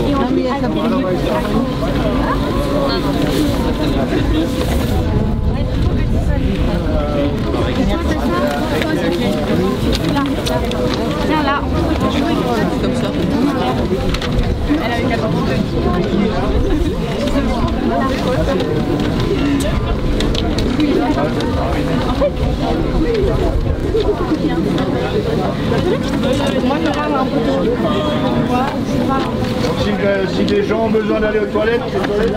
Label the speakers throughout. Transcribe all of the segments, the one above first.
Speaker 1: Et on dit tiens là, comme ça. Elle a eu 14
Speaker 2: Si des gens ont besoin d'aller aux toilettes, les toilettes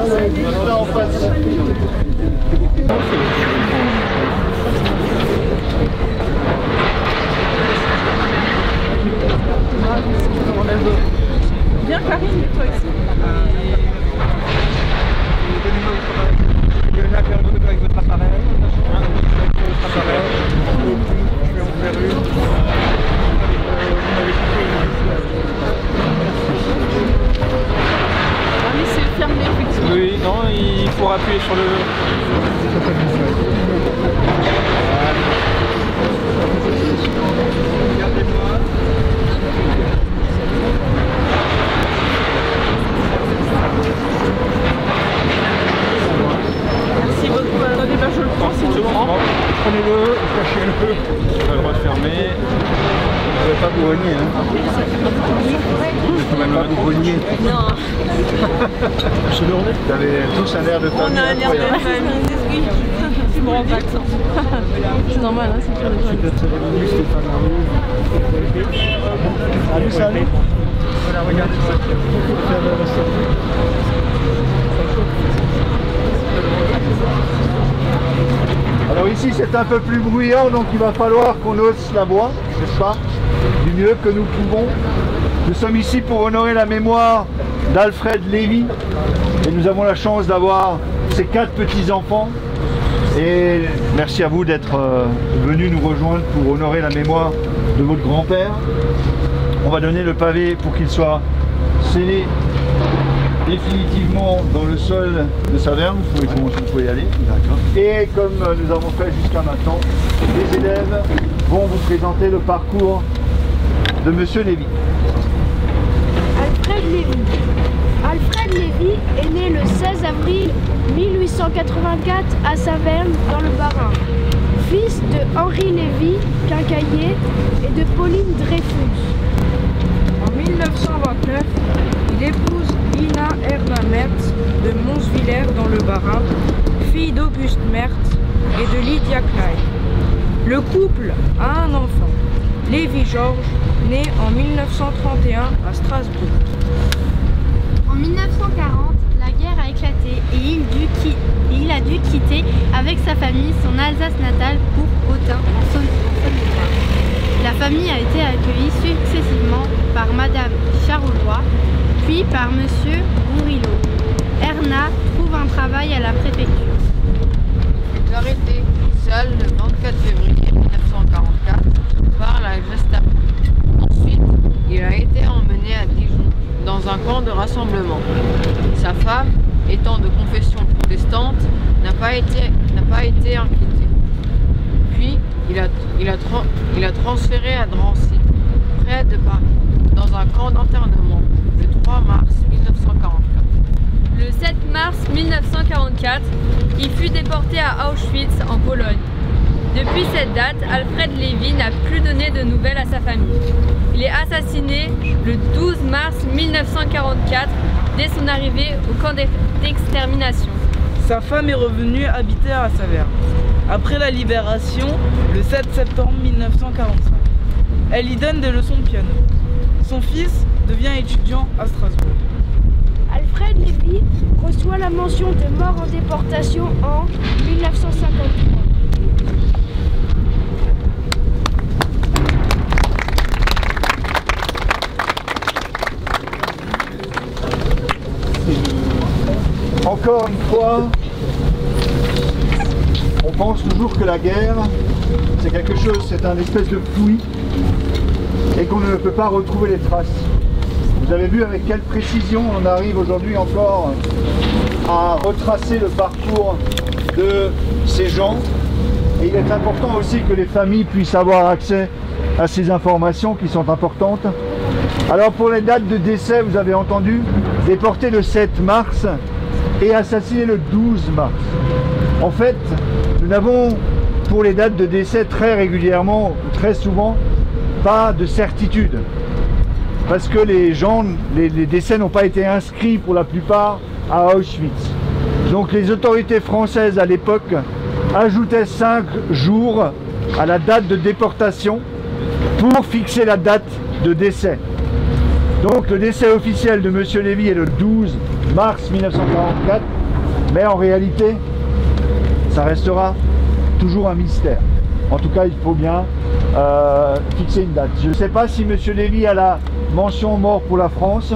Speaker 2: sont là en face.
Speaker 3: Bien Karine, toi ici.
Speaker 4: Il y en a qui ont photo avec votre appareil. Je vais en faire une.
Speaker 3: Ah oui, c'est fermé effectivement.
Speaker 4: Oui, non, il faut appuyer sur le...
Speaker 3: Merci beaucoup. Attendez, je le prends si tu le prends.
Speaker 4: Prenez-le, cachez-le. On a le droit de fermer.
Speaker 2: Vous n'avez pas bourrogné, hein? Vous n'avez pas bourrogné.
Speaker 3: Non.
Speaker 2: Vous avez tous un air de famille.
Speaker 3: On a un air de
Speaker 2: incroyable.
Speaker 3: famille. Je me rends pas compte. C'est normal, hein, c'est pire de famille.
Speaker 2: Salut, salut.
Speaker 4: Voilà, regardez ça.
Speaker 2: Alors ici c'est un peu plus bruyant, donc il va falloir qu'on hausse la voix, n'est-ce pas? Du mieux que nous pouvons. Nous sommes ici pour honorer la mémoire d'Alfred Lévy et nous avons la chance d'avoir ces 4 petits-enfants. Et merci à vous d'être venus nous rejoindre pour honorer la mémoire de votre grand-père. On va donner le pavé pour qu'il soit scellé définitivement dans le sol de Saverne. Vous pouvez y aller. Et comme nous avons fait jusqu'à maintenant, les élèves vont vous présenter le parcours de Monsieur Lévy.
Speaker 1: Alfred Lévy. Alfred Lévy est né le 16 avril 1884 à Saverne, dans le Bas-Rhin. Fils de Henri Lévy, quincaillier, et de Pauline Dreyfus.
Speaker 3: En 1929, il épouse Ina Erna Mertz de Monsvillers dans le Bas-Rhin, fille d'Auguste Mertz et de Lydia Klein. Le couple a un enfant, Lévy-Georges, né en 1931 à Strasbourg.
Speaker 5: En 1940, la guerre a éclaté et il a dû quitter avec sa famille son Alsace natale pour Autun, en Saône-et-Loire. La famille a été accueillie successivement par Madame Charolois, puis par Monsieur Bourrilot. Erna trouve un travail à la préfecture.
Speaker 6: Il fut arrêté seul le 24 février 1944 par la Gestapo. Ensuite, il a été emmené à Dijon dans un camp de rassemblement. Sa femme, étant de confession protestante, n'a pas été inquiétée. Puis, il a transféré à Drancy, près de Paris, dans un camp d'internement le 3 mars 1944.
Speaker 7: Le 7 mars 1944, il fut déporté à Auschwitz en Pologne. Depuis cette date, Alfred Lévy n'a plus donné de nouvelles à sa famille. Il est assassiné le 12 mars 1944 dès son arrivée au camp d'extermination.
Speaker 3: Sa femme est revenue habiter à Saverne, après la libération, le 7 septembre 1945. Elle y donne des leçons de piano. Son fils devient étudiant à Strasbourg.
Speaker 1: Alfred Lévy reçoit la mention de mort en déportation en 1953.
Speaker 2: Encore une fois, on pense toujours que la guerre, c'est quelque chose, c'est un espèce de fouillis et qu'on ne peut pas retrouver les traces. Vous avez vu avec quelle précision on arrive aujourd'hui encore à retracer le parcours de ces gens. Et il est important aussi que les familles puissent avoir accès à ces informations qui sont importantes. Alors pour les dates de décès, vous avez entendu, déporté le 7 mars et assassiné le 12 mars. En fait, nous n'avons pour les dates de décès très régulièrement, très souvent, pas de certitude. Parce que les décès n'ont pas été inscrits pour la plupart à Auschwitz. Donc les autorités françaises à l'époque ajoutaient 5 jours à la date de déportation pour fixer la date de décès. Donc le décès officiel de M. Lévy est le 12 mars 1944, mais en réalité, ça restera toujours un mystère. En tout cas, il faut bien fixer une date. Je ne sais pas si M. Lévy a la mention mort pour la France.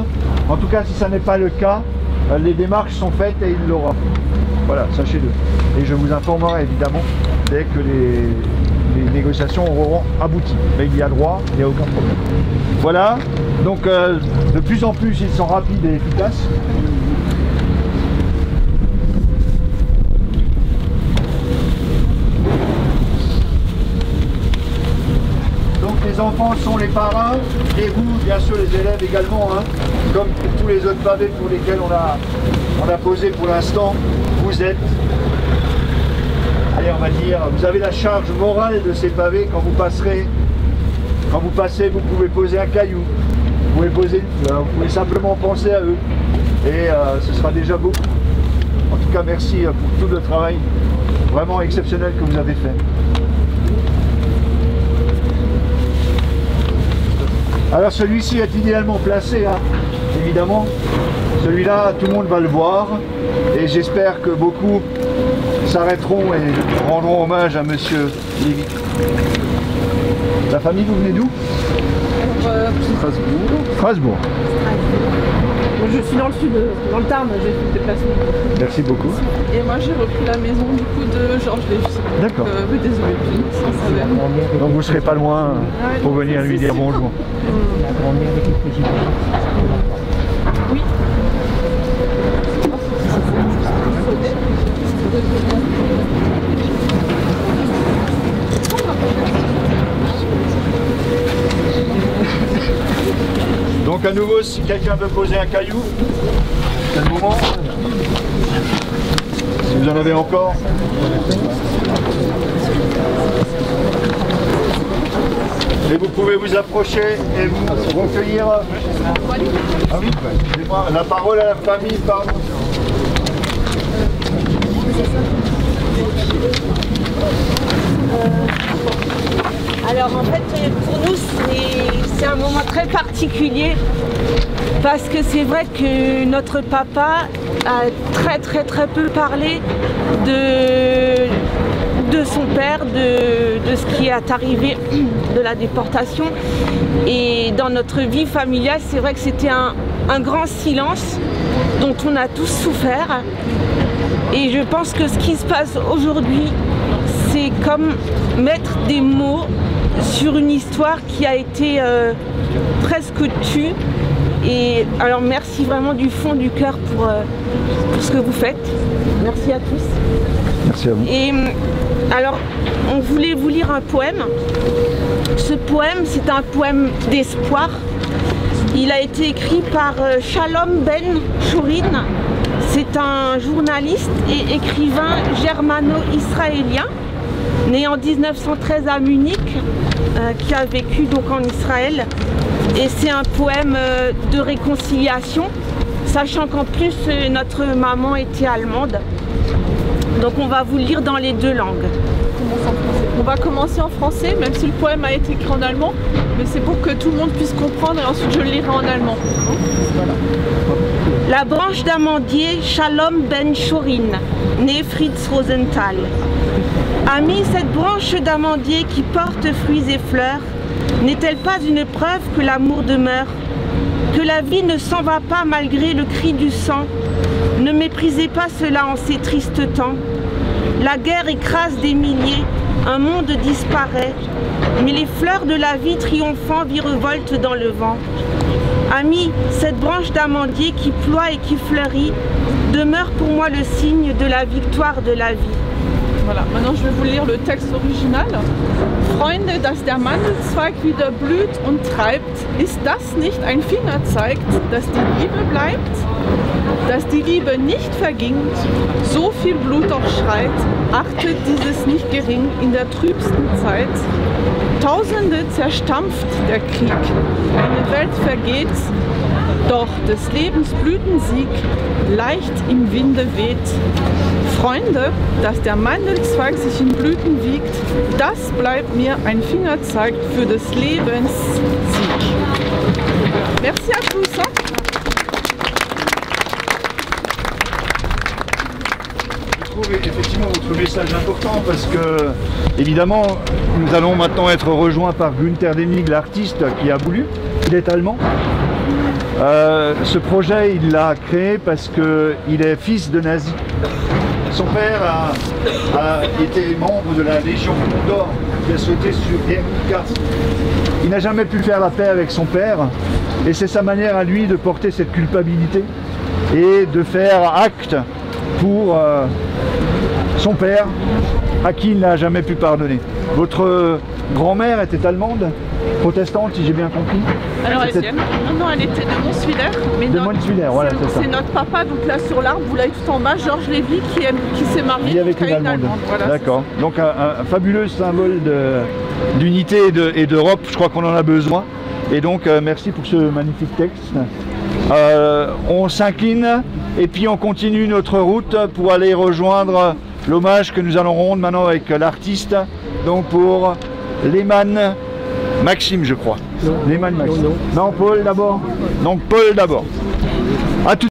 Speaker 2: En tout cas, si ça n'est pas le cas, les démarches sont faites et il l'aura. Voilà, sachez-le. Et je vous informerai évidemment dès que les négociations auront abouti. Mais il y a droit, il n'y a aucun problème. Voilà, donc de plus en plus ils sont rapides et efficaces. Donc les enfants sont les parrains et vous, bien sûr les élèves également, hein, comme pour tous les autres pavés pour lesquels on a posé pour l'instant, vous êtes, allez on va dire, vous avez la charge morale de ces pavés quand vous passerez. Quand vous passez, vous pouvez poser un caillou, vous pouvez simplement penser à eux et ce sera déjà beaucoup. En tout cas, merci pour tout le travail vraiment exceptionnel que vous avez fait. Alors celui-ci est idéalement placé, hein, évidemment. Celui-là, tout le monde va le voir et j'espère que beaucoup s'arrêteront et rendront hommage à Monsieur Lévy. La famille, vous venez d'où? Strasbourg. Strasbourg.
Speaker 8: Je suis dans le sud, dans le Tarn, j'ai fait le déplacement.
Speaker 2: Merci beaucoup.
Speaker 8: Et moi j'ai repris la maison du coup de Georges Lévy. D'accord. Des Olympiques, sans savoir.
Speaker 2: Donc vous ne serez pas loin pour venir lui dire bonjour.
Speaker 8: La grand-mère avec les présidents. Oui.
Speaker 2: Donc à nouveau, si quelqu'un veut poser un caillou, c'est le moment. Si vous en avez encore. Et vous pouvez vous approcher et vous recueillir. Ah oui, la parole à la famille, pardon.
Speaker 9: Alors en fait, pour nous, c'est un moment très particulier parce que c'est vrai que notre papa a très peu parlé de son père, de ce qui est arrivé de la déportation. Et dans notre vie familiale, c'est vrai que c'était un grand silence dont on a tous souffert. Et je pense que ce qui se passe aujourd'hui, c'est comme mettre des mots sur une histoire qui a été presque tue. Et alors merci vraiment du fond du cœur pour ce que vous faites. Merci à tous.
Speaker 2: Merci à vous.
Speaker 9: Et alors on voulait vous lire un poème. Ce poème, c'est un poème d'espoir. Il a été écrit par Shalom Ben Chourin. C'est un journaliste et écrivain germano-israélien, né en 1913 à Munich, qui a vécu donc en Israël. Et c'est un poème de réconciliation, sachant qu'en plus notre maman était allemande. Donc on va vous le lire dans les deux langues.
Speaker 8: On va commencer en français, même si le poème a été écrit en allemand, mais c'est pour que tout le monde puisse comprendre et ensuite je le lirai en allemand. Voilà.
Speaker 9: La branche d'amandier Shalom Ben Chourin, né Fritz Rosenthal. Ami, cette branche d'amandier qui porte fruits et fleurs, n'est-elle pas une preuve que l'amour demeure, que la vie ne s'en va pas malgré le cri du sang? Ne méprisez pas cela en ces tristes temps. La guerre écrase des milliers, un monde disparaît, mais les fleurs de la vie triomphant virevoltent dans le vent. Ami, cette branche d'amandier qui ploie et qui fleurit demeure pour moi le signe de la victoire de la vie.
Speaker 8: Voilà, maintenant je vais vous lire le texte original. Freunde, dass der Mandelzweig wieder blüht und treibt, ist das nicht ein Fingerzeig, dass die Liebe bleibt? Dass die Liebe nicht vergingt, so viel Blut auch schreit, achtet dieses nicht gering in der trübsten Zeit. Tausende zerstampft der Krieg, eine Welt vergeht, doch des Lebens Blütensieg leicht im Winde weht. Freunde, dass der Mandelzweig sich in Blüten wiegt, das bleibt mir ein Fingerzeig für des Lebens Sieg. Merci à tous.
Speaker 2: Je trouve effectivement votre message important parce que, évidemment, nous allons maintenant être rejoints par Günther Demnig, l'artiste qui a voulu. Il est allemand. Ce projet, il l'a créé parce qu'il est fils de nazi. Son père a été membre de la Légion d'Or qui a sauté sur Guernica. Il n'a jamais pu faire la paix avec son père et c'est sa manière à lui de porter cette culpabilité et de faire acte pour son père à qui il n'a jamais pu pardonner. Votre grand-mère était allemande, protestante si j'ai bien compris?
Speaker 8: Alors non, elle était de Monswiller. Mais
Speaker 2: voilà,
Speaker 8: c'est notre papa, donc là sur l'arbre, vous l'avez tout en bas, Georges Lévy qui s'est marié
Speaker 2: avec une Allemande.
Speaker 8: Voilà,
Speaker 2: d'accord, donc un fabuleux symbole d'unité et d'Europe, je crois qu'on en a besoin. Et donc merci pour ce magnifique texte. On s'incline et puis on continue notre route pour aller rejoindre l'hommage que nous allons rendre maintenant avec l'artiste, donc pour Lehmann Maxime, je crois. Lehmann Maxime. Non, Paul d'abord. Donc Paul d'abord. À tout